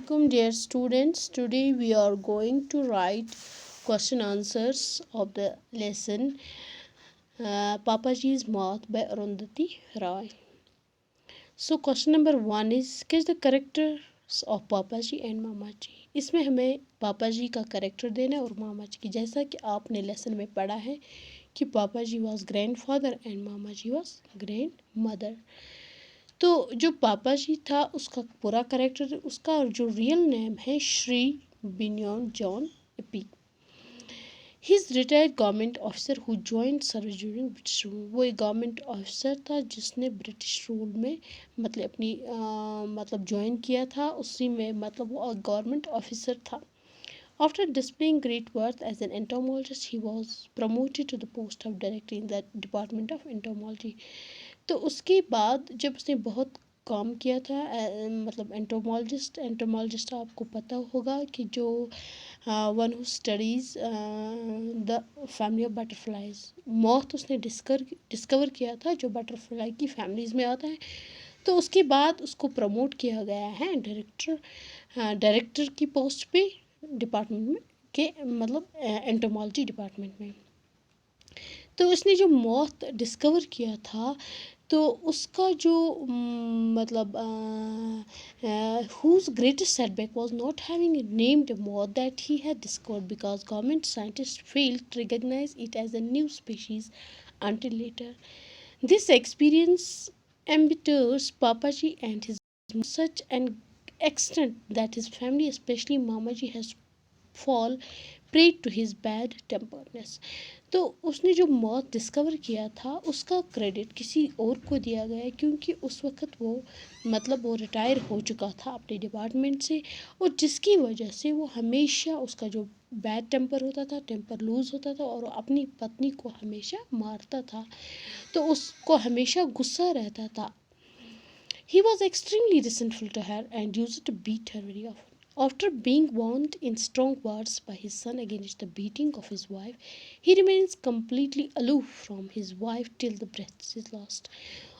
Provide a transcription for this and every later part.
Assalamualaikum dear students. Today we are going to write question answers of the lesson Papaji's Math by Arundhati Roy. So question number 1 is sketch the characters of Papaji and Mamaji. इसमें हमें पापाजी का character देना है और मामाजी की, जैसा कि आपने लेसन में पढ़ा है कि पापाजी वॉज ग्रैंडफादर एंड मामाजी वॉज ग्रैंड मदर। तो जो पापा जी था उसका पूरा करेक्टर, उसका जो रियल नेम है Shri Binian John AP. He is retired government officer who joined service during British rule. वो एक गवर्नमेंट ऑफिसर था जिसने ब्रिटिश रूल में मतलब अपनी मतलब ज्वाइन किया था, उसी में मतलब वो गवर्नमेंट ऑफिसर था। After displaying great worth as an entomologist, he was promoted to the post of director in the Department of Entomology. तो उसके बाद जब उसने बहुत काम किया था मतलब एंटोमोलॉजिस्ट आपको पता होगा कि जो one who studies the family of butterflies, moth उसने डिस्कवर किया था जो बटरफ्लाई की फैमिलीज़ में आता है। तो उसके बाद उसको प्रमोट किया गया है डायरेक्टर की पोस्ट पे डिपार्टमेंट में के मतलब एंटोमोलॉजी डिपार्टमेंट में। तो उसने जो मॉथ डिस्कवर किया था तो उसका जो मतलब whose greatest setback was not having a named moth that he had discovered because government scientists failed to recognize it as a new species until later. This experience embittered Papaji and his such an extent that his family, especially Mamaji, has fall prey to his bad temperedness. तो उसने जो मौत discover किया था उसका credit किसी और को दिया गया क्योंकि उस वक़्त वो मतलब वो रिटायर हो चुका था अपने डिपार्टमेंट से, और जिसकी वजह से वो हमेशा उसका जो बैड टेम्पर होता था, टेम्पर लूज़ होता था और अपनी पत्नी को हमेशा मारता था, तो उसको हमेशा गुस्सा रहता था। He was extremely resentful to her and used to beat her very often. After being warned in strong words by his son against the beating of his wife, he remains completely aloof from his wife till the breath is lost.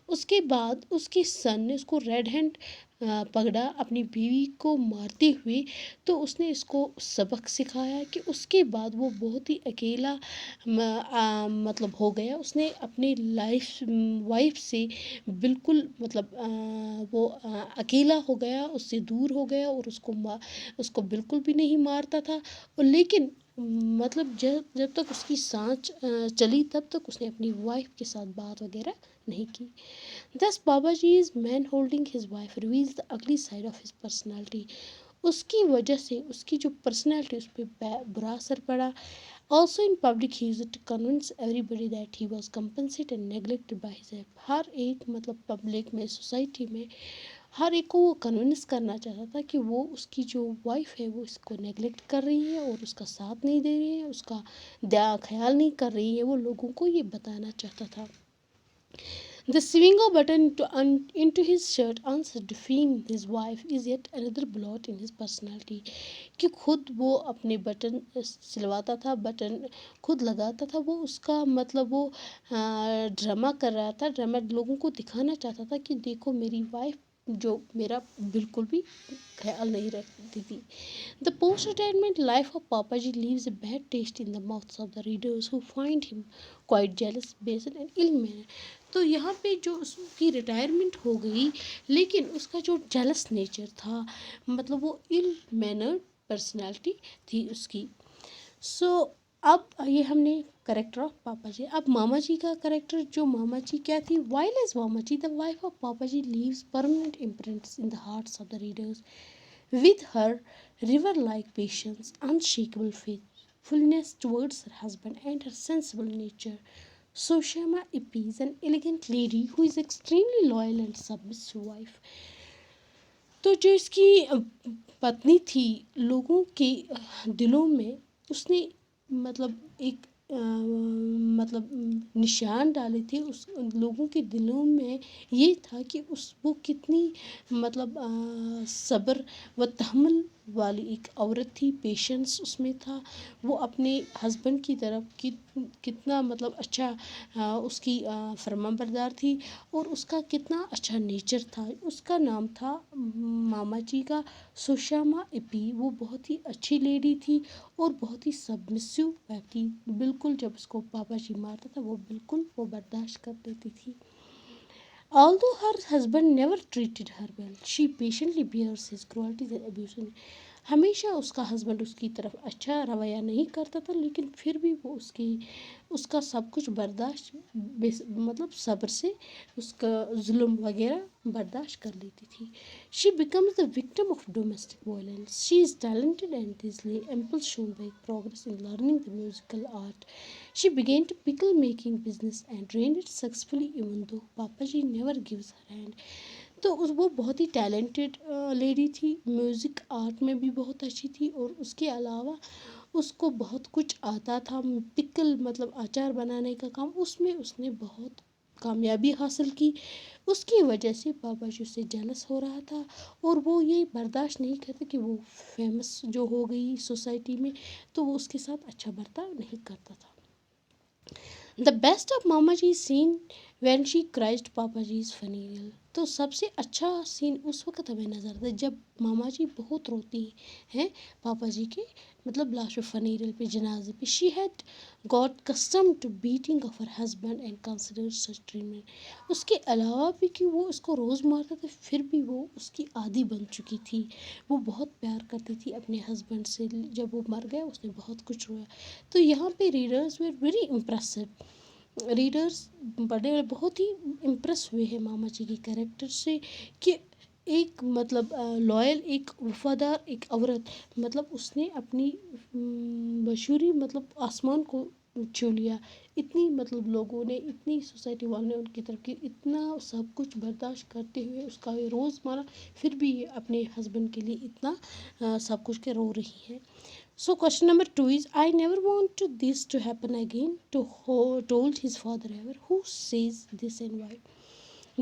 उसके बाद उसके सन ने उसको red hand पकड़ा अपनी बीवी को मारते हुए, तो उसने इसको सबक सिखाया कि उसके बाद वो बहुत ही अकेला मतलब हो गया। उसने अपनी वाइफ से बिल्कुल मतलब वो अकेला हो गया, उससे दूर हो गया और उसको बिल्कुल भी नहीं मारता था। और लेकिन मतलब जब जब तक उसकी सांस चली तब तक उसने अपनी वाइफ के साथ बात वगैरह नहीं की। Thus Babaji's man holding his wife reveals the ugly side of his personality. उसकी वजह से उसकी जो पर्सनैलिटी उस पर बुरा असर पड़ा। Also in public he used to convince everybody that he was compensated and neglected by his wife. हर एक मतलब पब्लिक में, सोसाइटी में हर एक को वो कन्विंस करना चाहता था कि वो उसकी जो वाइफ है वो इसको नेगलेक्ट कर रही है और उसका साथ नहीं दे रही है, उसका ख्याल नहीं कर रही है, वो लोगों को ये बताना चाहता था। The sewing of button into his shirt answer defeating his wife is yet another blot in his personality. कि खुद वो अपने बटन सिलवाता था, बटन खुद लगाता था, वो उसका मतलब वो ड्रामा कर रहा था, ड्रामा लोगों को दिखाना चाहता था कि देखो मेरी वाइफ जो मेरा बिल्कुल भी ख्याल नहीं रखती थी। The post-retirement life of Papaji leaves a bad taste in the mouths of the readers who find him quite jealous, based and ill mannered. तो यहाँ पे जो उसकी रिटायरमेंट हो गई लेकिन उसका जो जेलस नेचर था, मतलब वो इल मैनर्ड पर्सनालिटी थी उसकी। सो अब ये हमने करेक्टर ऑफ पापा जी। अब मामा जी का करेक्टर, जो मामा जी क्या थी, while as Mama ji the wife of Papa ji leaves permanent imprints in the hearts of the readers with her river-like patience, unshakable faithfulness towards her husband, and her sensible nature. Soshama Ipi is an elegant lady who is extremely loyal and submissive wife. तो जो इसकी पत्नी थी, लोगों के दिलों में उसने मतलब एक मतलब निशान डाले थे, उस लोगों के दिलों में ये था कि वो कितनी मतलब सब्र व तहम्मुल वाली एक औरत थी, पेशेंस उसमें था। वो अपने हस्बैंड की तरफ कितना मतलब अच्छा उसकी फरमाबरदार थी, और उसका कितना अच्छा नेचर था। उसका नाम था मामा जी का सुषमा इपी। वो बहुत ही अच्छी लेडी थी और बहुत ही सबमिसिव थी। बिल्कुल जब उसको पापा जी मारता था वो बिल्कुल वो बर्दाश्त कर देती थी। Although her husband never treated her well, she patiently bears his cruelties and abuse. हमेशा उसका हस्बैंड उसकी तरफ अच्छा रवैया नहीं करता था, लेकिन फिर भी वो उसका सब कुछ बर्दाश्त मतलब सब्र से उसका जुल्म वगैरह बर्दाश्त कर लेती थी। She becomes the victim of domestic violence. She is talented and easily impulse shown by progress in learning the musical art. She began to pickle making business and ran it successfully even though Papa ji never gives her hand. तो वो बहुत ही talented lady थी, music art में भी बहुत अच्छी थी, और उसके अलावा उसको बहुत कुछ आता था। पिकल मतलब अचार बनाने का काम, उसमें उसने बहुत कामयाबी हासिल की। उसकी वजह से पापा जी उससे जेलस हो रहा था, और वो ये बर्दाश्त नहीं करते कि वो फेमस जो हो गई सोसाइटी में, तो वो उसके साथ अच्छा बर्ताव नहीं करता था। द बेस्ट ऑफ मामा जी सीन व्हेन शी क्राइस्ट पापा जी इज़ फनीरियल। तो सबसे अच्छा सीन उस वक्त हमें नज़र आता है जब मामा जी बहुत रोती हैं पापा जी के मतलब लास्ट में फनीरियल पे, जनाजे पे। She had got custom to beating of her husband and consider such treatment. उसके अलावा भी कि वो इसको रोज़ मारता था, फिर भी वो उसकी आदी बन चुकी थी। वो बहुत प्यार करती थी अपने हस्बैंड से। जब वो मर गया उसने बहुत कुछ रोया। तो यहाँ पे readers were very impressive. Readers बड़े बहुत ही इम्प्रेस हुए हैं मामा जी के कैरेक्टर से, कि एक मतलब लॉयल, एक वफादार एक औरत, मतलब उसने अपनी मशहूरी मतलब आसमान को छू लिया। इतनी मतलब लोगों ने, इतनी सोसाइटी वालों ने उनकी तरफ की, इतना सब कुछ बर्दाश्त करते हुए उसका ये रोज़ मारा, फिर भी ये अपने हस्बैंड के लिए इतना सब कुछ के रो रही है। So question number 2 is, I never want to this to happen again to told his father ever. Who says this and why?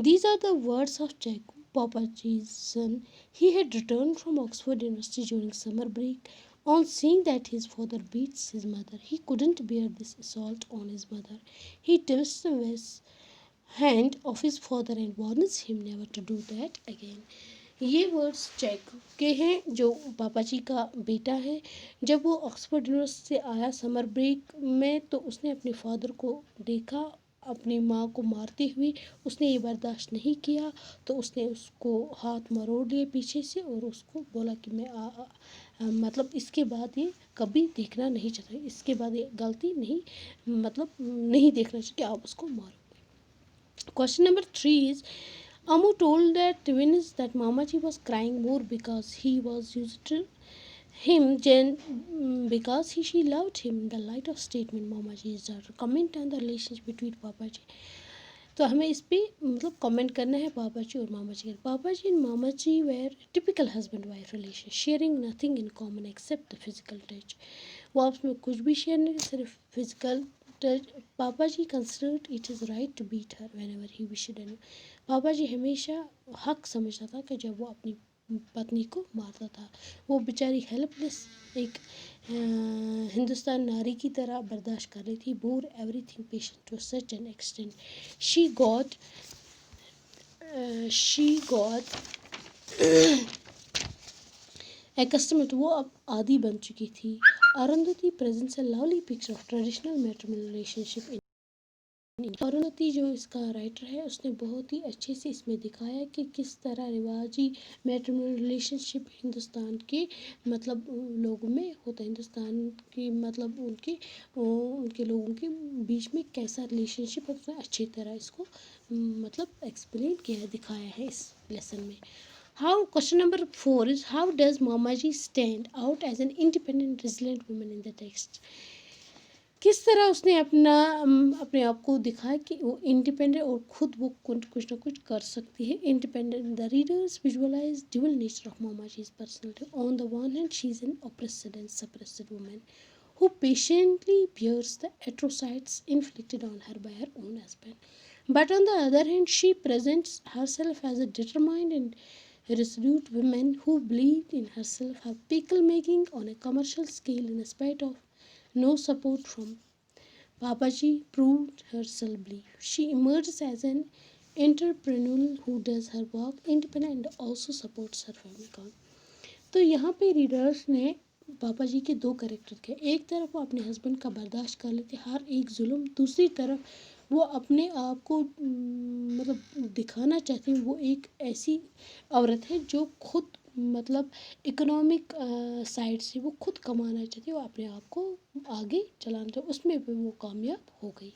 These are the words of Jack, Papaji's son. He had returned from Oxford University during summer break. On seeing that his father beats his mother, he couldn't bear this assault on his mother. He twists the hand of his father and warns him never to do that again. ये words check के हैं, जो पापा जी का बेटा है। जब वो ऑक्सफोर्ड यूनिवर्सिटी से आया समर ब्रेक में, तो उसने अपने फादर को देखा अपनी माँ को मारते हुए। उसने ये बर्दाश्त नहीं किया, तो उसने उसको हाथ मरोड़ लिए पीछे से, और उसको बोला कि मैं मतलब इसके बाद ये कभी देखना नहीं चाहिए, इसके बाद ये गलती नहीं मतलब नहीं देखना चाहिए कि आप उसको मारो। Question number 3 is, Amu told that twins that Mamaji was crying more because he was used to him because she loved him. The light of statement Mamaji is daughter. Comment on the relationship between Papaji. तो हमें इस पे मतलब comment करना है पापा जी और Mama ji. Papa ji and Mama ji were typical husband wife relation, sharing nothing in common except the physical touch. वो आपस में कुछ भी शेयर नहीं, सिर्फ physical touch. Papa ji considered it is right to beat her whenever he wished and. Papa ji हमेशा हक समझता था कि जब वो अपनी पत्नी को मारता था। वो बेचारी हेल्पलेस एक हिंदुस्तान नारी की तरह बर्दाश्त कर रही थी। Bore everything patient to such an extent she got accustomed, वो अब आदी बन चुकी थी। Arundhati presents a lovely picture of traditional matrimonial relationship in. Arundhati जो इसका राइटर है, उसने बहुत ही अच्छे से इसमें दिखाया कि किस तरह रिवाजी मैट्रिमोनियल रिलेशनशिप हिंदुस्तान के मतलब लोगों में होता है। हिंदुस्तान की मतलब उनके लोगों के बीच में कैसा रिलेशनशिप है, उसने अच्छी तरह इसको मतलब एक्सप्लेन किया है, दिखाया है इस लेसन में। How question number 4 is, how does Mamaji stand out as an independent resilient woman in the text? किस तरह उसने अपने आप को दिखाया कि वो इंडिपेंडेंट और खुद वो कुछ ना कुछ कर सकती है। Independent the readers visualise dual nature of Mamaji's personality. On the one hand, she is an oppressed and suppressed woman who patiently bears the atrocities inflicted on her by her own husband. But on the other hand, she presents herself as a determined and resolute woman who believed in herself, her pickle making on a commercial scale in spite of no support from Papaji proved her self-belief. She emerges as an entrepreneur who does her work independently and also supports her family का। तो यहाँ पे readers ने पापा जी के दो character के, एक तरफ वो अपने हस्बैंड का बर्दाश्त कर लेते हर एक जुल्म, दूसरी तरफ वो अपने आप को मतलब दिखाना चाहती हैं वो एक ऐसी औरत है जो खुद मतलब इकोनॉमिक साइड से वो खुद कमाना चाहती है, वो अपने आप को आगे चलाना चाहती, उसमें भी वो कामयाब हो गई।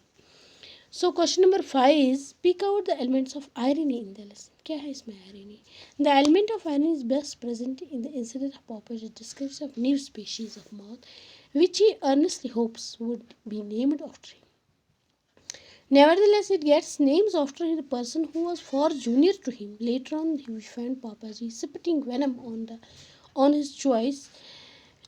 So question number 5 is pick out the elements of irony in the lesson. क्या है इसमें irony? The element of irony is best present in the incident of Popper's description of new species of moth which he earnestly hopes would be named after him. Nevertheless, it gets names after the person who was far junior to him. Later on, we find Papaji spitting venom on his choice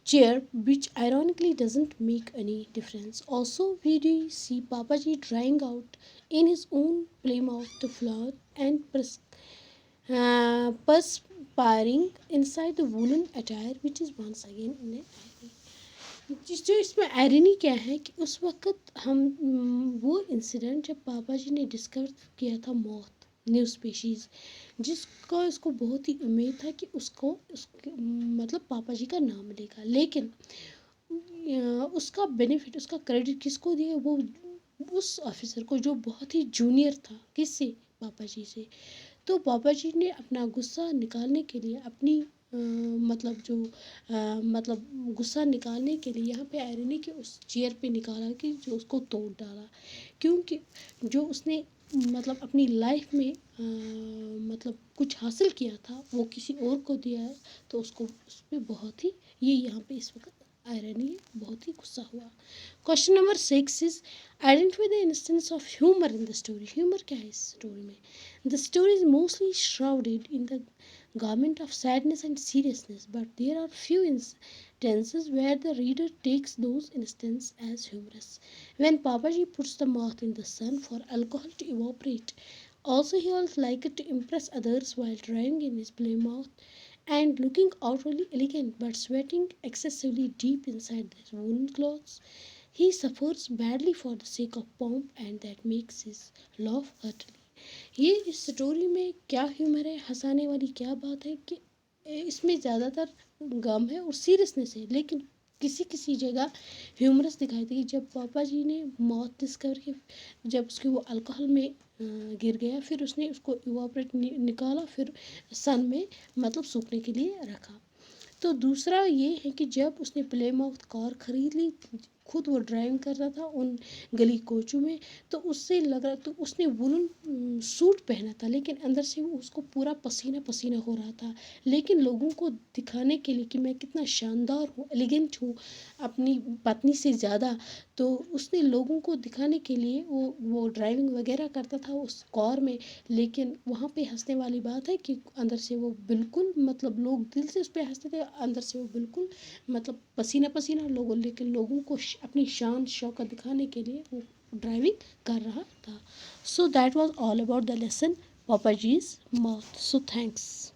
chair, which ironically doesn't make any difference. Also, we do see Papaji drying out in his own Plymouth the flour and perspiring inside the woolen attire, which is once again in a जो इसमें irony क्या है कि उस वक़्त हम वो incident जब पापा जी ने डिस्कवर किया था मौत न्यू स्पीशीज़, जिसको इसको बहुत ही उम्मीद था कि उसको मतलब पापा जी का नाम मिलेगा, लेकिन उसका बेनिफिट उसका क्रेडिट किसको दिया? वो उस ऑफिसर को जो बहुत ही जूनियर था, किससे? पापा जी से। तो पापा जी ने अपना गुस्सा निकालने के लिए अपनी मतलब जो मतलब गुस्सा निकालने के लिए यहाँ पे आयरनी के उस चेयर पे निकाला कि जो उसको तोड़ डाला, क्योंकि जो उसने मतलब अपनी लाइफ में मतलब कुछ हासिल किया था वो किसी और को दिया है, तो उसको उस पर बहुत ही ये यहाँ पे इस वक्त आयरनी है, बहुत ही गुस्सा हुआ। Question number 6 is identify the instance of humour in the story. Humour क्या है इस स्टोरी में? The story is mostly shrouded in the garment of sadness and seriousness, but there are few instances where the reader takes those instances as humorous. When Papaji puts the moth in the sun for alcohol to evaporate, also he was like to impress others while driving in his Plymouth and looking outwardly elegant but sweating excessively deep inside his woolen clothes. He suffers badly for the sake of pomp and that makes his laugh heartily. ये इस story में क्या humour है, हंसाने वाली क्या बात है कि इसमें ज़्यादातर गम है और सीरियसनेस है, लेकिन किसी किसी जगह ह्यूमरस दिखाई दी। जब पापा जी ने मौत डिस्कवर की, जब उसके वो अल्कोहल में गिर गया, फिर उसने उसको इवापोरेट निकाला, फिर सन में मतलब सूखने के लिए रखा। तो दूसरा ये है कि जब उसने प्लेमाउथ कार खरीद ली, खुद वो ड्राइविंग कर रहा था उन गली कोचों में, तो उससे लग रहा, तो उसने वुलन सूट पहना था, लेकिन अंदर से वो उसको पूरा पसीना पसीना हो रहा था, लेकिन लोगों को दिखाने के लिए कि मैं कितना शानदार हूँ, एलिगेंट हूँ अपनी पत्नी से ज़्यादा, तो उसने लोगों को दिखाने के लिए वो ड्राइविंग वगैरह करता था उस कार में। लेकिन वहाँ पे हंसने वाली बात है कि अंदर से वो बिल्कुल मतलब लोग दिल से उस पर हंसते थे, अंदर से वो बिल्कुल मतलब पसीना पसीना लोगों, लेकिन लोगों को अपनी शान शौकत दिखाने के लिए वो ड्राइविंग कर रहा था। So that was all about the lesson पापा जीज माउथ। So thanks.